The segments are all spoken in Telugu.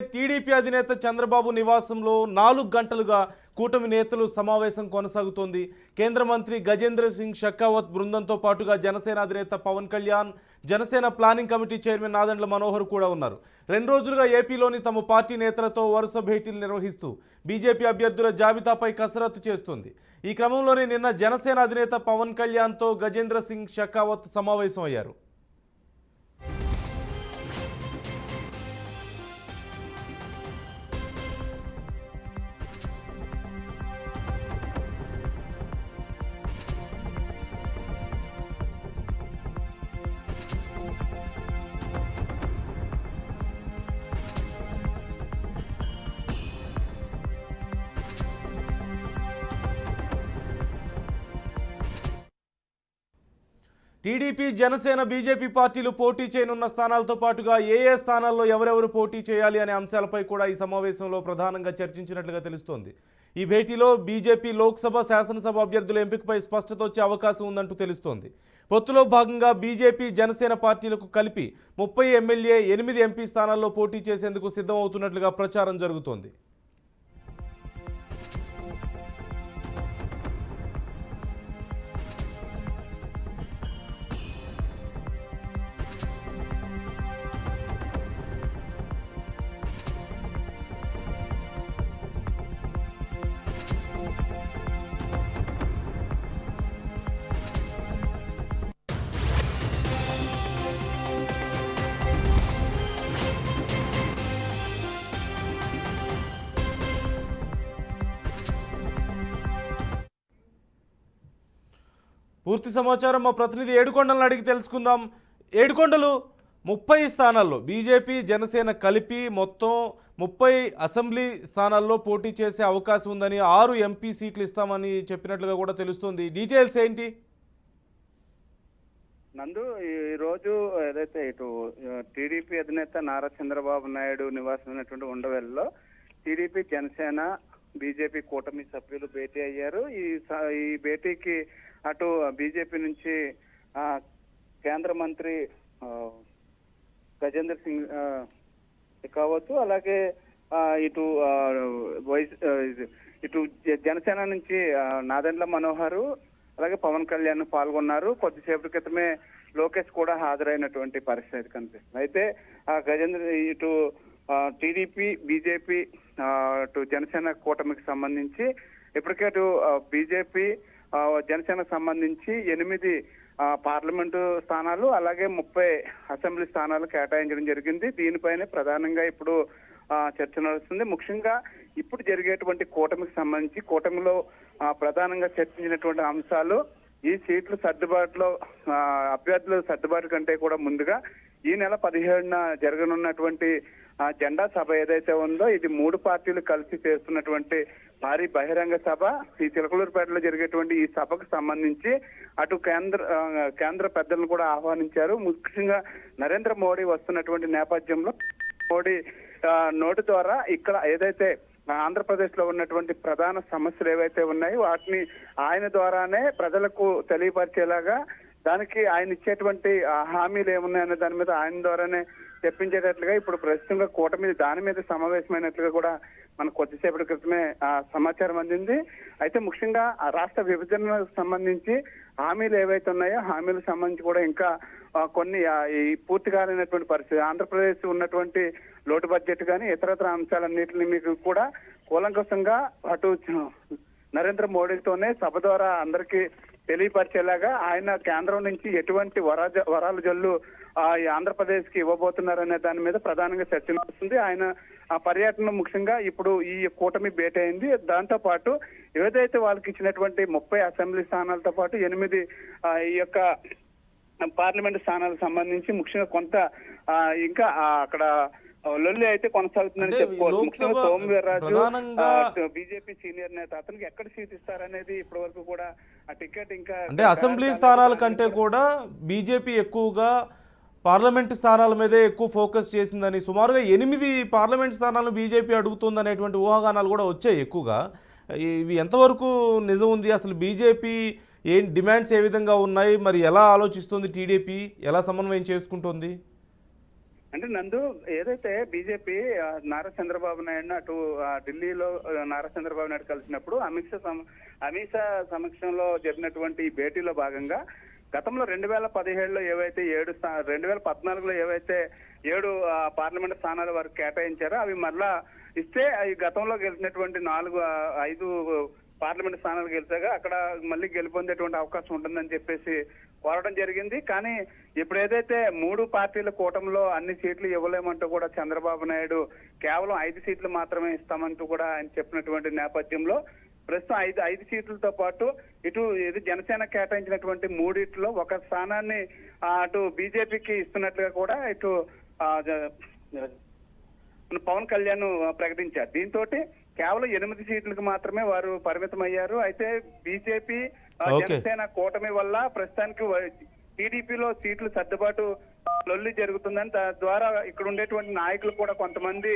టీడీపీ అధినేత చంద్రబాబు నివాసంలో 4 గంటలుగా కూటమి నేతలు సమావేశం కొనసాగుతోంది. కేంద్ర మంత్రి గజేంద్ర సింగ్ షెకావత్ బృందంతో పాటుగా జనసేన అధినేత Pawan Kalyan, Janasena planning committee chairman Nadendla Manohar కూడా ఉన్నారు. 2 రోజులుగా ఏపీలోని తమ పార్టీ నేతలతో వరుస భేటీలు నిర్వహిస్తూ బీజేపీ అభ్యర్థుల జాబితాపై కసరత్తు చేస్తుంది. ఈ క్రమంలోనే నిన్న జనసేన అధినేత పవన్ కళ్యాణ్తో గజేంద్ర సింగ్ షెకావత్ సమావేశం అయ్యారు. టీడీపీ, జనసేన, బీజేపీ పార్టీలు పోటీ చేయనున్న స్థానాలతో పాటుగా ఏ స్థానాల్లో ఎవరెవరు పోటీ చేయాలి అనే అంశాలపై కూడా ఈ సమావేశంలో ప్రధానంగా చర్చించినట్లుగా తెలుస్తోంది. ఈ భేటీలో బీజేపీ లోక్సభ, శాసనసభ అభ్యర్థుల ఎంపికపై స్పష్టత వచ్చే అవకాశం ఉందంటూ తెలుస్తోంది. పొత్తులో భాగంగా బీజేపీ, జనసేన పార్టీలకు కలిపి 30 ఎమ్మెల్యే, 8 ఎంపీ స్థానాల్లో పోటీ చేసేందుకు సిద్ధమవుతున్నట్లుగా ప్రచారం జరుగుతోంది. పూర్తి సమాచారం మా ప్రతినిధి ఏడుకొండలను అడిగి తెలుసుకుందాం. ఏడుకొండలు, 30 స్థానాల్లో బీజేపీ, జనసేన కలిపి మొత్తం 30 అసెంబ్లీ స్థానాల్లో పోటీ చేసే అవకాశం ఉందని, 6 ఎంపీ సీట్లు ఇస్తామని చెప్పినట్లుగా కూడా తెలుస్తుంది. డీటెయిల్స్ ఏంటి? నందు, ఈరోజు ఏదైతే ఇటు టీడీపీ అధినేత నారా చంద్రబాబు నాయుడు నివాసమైనటువంటి ఉండవెల్లో టీడీపీ, జనసేన, బీజేపీ కూటమి సభ్యులు భేటీ అయ్యారు. ఈ భేటీకి అటు బీజేపీ నుంచి కేంద్ర మంత్రి గజేంద్ర సింగ్ షెకావత్, అలాగే ఇటు ఇటు జనసేన నుంచి నాదెండ్ల మనోహర్, అలాగే పవన్ కళ్యాణ్ పాల్గొన్నారు. కొద్దిసేపటి క్రితమే లోకేష్ కూడా హాజరైనటువంటి పరిస్థితి కనిపిస్తుంది. అయితే గజేంద్ర ఇటు టీడీపీ, బీజేపీ, అటు జనసేన కూటమికి సంబంధించి ఇప్పటికే అటు బీజేపీ, జనసేనకు సంబంధించి 8 పార్లమెంటు స్థానాలు, అలాగే 30 అసెంబ్లీ స్థానాలు కేటాయించడం జరిగింది. దీనిపైనే ప్రధానంగా ఇప్పుడు చర్చ నడుస్తుంది. ముఖ్యంగా ఇప్పుడు జరిగేటువంటి కూటమికి సంబంధించి కూటమిలో ప్రధానంగా చర్చించినటువంటి అంశాలు ఈ సీట్ల సర్దుబాటులో అభ్యర్థుల సర్దుబాటు కంటే కూడా ముందుగా ఈ నెల 17న జరగనున్నటువంటి జెండా సభ ఏదైతే ఉందో ఇది 3 పార్టీలు కలిసి చేస్తున్నటువంటి భారీ బహిరంగ సభ. ఈ చిలకలూరుపేటలో జరిగేటువంటి ఈ సభకు సంబంధించి అటు కేంద్ర పెద్దలను కూడా ఆహ్వానించారు. ముఖ్యంగా నరేంద్ర మోడీ వస్తున్నటువంటి నేపథ్యంలో మోడీ నోటి ద్వారా ఇక్కడ ఏదైతే ఆంధ్రప్రదేశ్ లో ఉన్నటువంటి ప్రధాన సమస్యలు ఏవైతే ఉన్నాయో వాటిని ఆయన ద్వారానే ప్రజలకు తెలియపరిచేలాగా, దానికి ఆయన ఇచ్చేటువంటి హామీలు ఏమున్నాయనే దాని మీద ఆయన ద్వారానే చెప్పించేటట్లుగా ఇప్పుడు ప్రస్తుతంగా కూటమి దాని మీద సమావేశమైనట్లుగా కూడా మనకు కొద్దిసేపటి క్రితమే సమాచారం అందింది. అయితే ముఖ్యంగా రాష్ట్ర విభజనకు సంబంధించి హామీలు ఏవైతే ఉన్నాయో హామీలకు సంబంధించి కూడా ఇంకా కొన్ని ఈ పూర్తి కాలేనటువంటి పరిస్థితి, ఆంధ్రప్రదేశ్ ఉన్నటువంటి లోటు బడ్జెట్ కానీ ఇతరత్ర అంశాలన్నింటినీ మీకు కూడా కూలంకషంగా అటు నరేంద్ర మోడీతోనే సభ ద్వారా అందరికీ తెలియపరిచేలాగా ఆయన కేంద్రం నుంచి ఎటువంటి వరాల జల్లు ఈ ఆంధ్రప్రదేశ్ కి ఇవ్వబోతున్నారనే దాని మీద ప్రధానంగా చర్చ నడుస్తుంది. ఆయన ఆ పర్యటన ముఖ్యంగా ఇప్పుడు ఈ కూటమి భేటీ అయింది. దాంతో పాటు ఏదైతే వాళ్ళకి ఇచ్చినటువంటి 30 అసెంబ్లీ స్థానాలతో పాటు 8 ఈ యొక్క పార్లమెంట్ స్థానాలకు సంబంధించి ముఖ్యంగా కొంత ఇంకా అక్కడ లొల్లి అయితే కొనసాగుతుందని చెప్పుకోవచ్చు. సోమవీర్రాజు బీజేపీ సీనియర్ నేత, అతనికి ఎక్కడ సీట్ ఇస్తారనేది ఇప్పటి వరకు కూడా ఆ టికెట్ ఇంకా అంటే అసెంబ్లీ స్థానాల కంటే కూడా బీజేపీ ఎక్కువగా పార్లమెంట్ స్థానాల మీదే ఎక్కువ ఫోకస్ చేసిందని, సుమారుగా 8 పార్లమెంట్ స్థానాలను బీజేపీ అడుగుతుందనేటువంటి ఊహాగానాలు కూడా వచ్చాయి ఎక్కువగా. ఇవి ఎంతవరకు నిజం ఉంది? అసలు బీజేపీ డిమాండ్స్ ఏ విధంగా ఉన్నాయి, మరి ఎలా ఆలోచిస్తుంది, టీడీపీ ఎలా సమన్వయం చేసుకుంటుంది? అంటే నందు ఏదైతే బీజేపీ నారా చంద్రబాబు నాయుడు అటు ఢిల్లీలో నారా చంద్రబాబు నాయుడు కలిసినప్పుడు అమిత్ షా సమక్షంలో జరిగినటువంటి ఈ భేటీలో భాగంగా గతంలో 2017లో ఏవైతే 2014లో ఏవైతే 7 పార్లమెంట్ స్థానాల వరకు కేటాయించారో అవి మళ్ళా ఇస్తే ఈ గతంలో గెలిచినటువంటి 5 పార్లమెంట్ స్థానాలు గెలిచాక అక్కడ మళ్ళీ గెలుపొందేటువంటి అవకాశం ఉంటుందని చెప్పేసి కోరడం జరిగింది. కానీ ఇప్పుడు ఏదైతే 3 పార్టీల కూటమిలో అన్ని సీట్లు ఇవ్వలేమంటూ కూడా చంద్రబాబు నాయుడు కేవలం 5 సీట్లు మాత్రమే ఇస్తామంటూ కూడా ఆయన చెప్పినటువంటి నేపథ్యంలో ప్రస్తుతం 5 సీట్లతో పాటు ఇది జనసేన కేటాయించినటువంటి 3 ఒక స్థానాన్ని అటు బీజేపీకి ఇస్తున్నట్లుగా కూడా ఇటు పవన్ కళ్యాణ్ ప్రకటించారు. దీంతో కేవలం 8 సీట్లకు మాత్రమే వారు పరిమితం అయ్యారు. అయితే బీజేపీ జనసేన కూటమి వల్ల ప్రస్తుతానికి టీడీపీలో సీట్లు సర్దుబాటు లొల్లి జరుగుతుందని ద్వారా ఇక్కడ ఉండేటువంటి నాయకులు కూడా కొంతమంది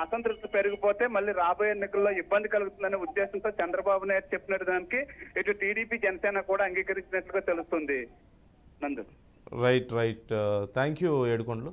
అసంతృప్తి పెరిగిపోతే మళ్ళీ రాబోయే ఎన్నికల్లో ఇబ్బంది కలుగుతుందనే ఉద్దేశంతో చంద్రబాబు నాయుడు చెప్పినట్టు దానికి ఇటు టీడీపీ జనసేన కూడా అంగీకరించినట్లుగా తెలుస్తుంది. నందు రైట్ థ్యాంక్ యూ ఏడుకొండలు.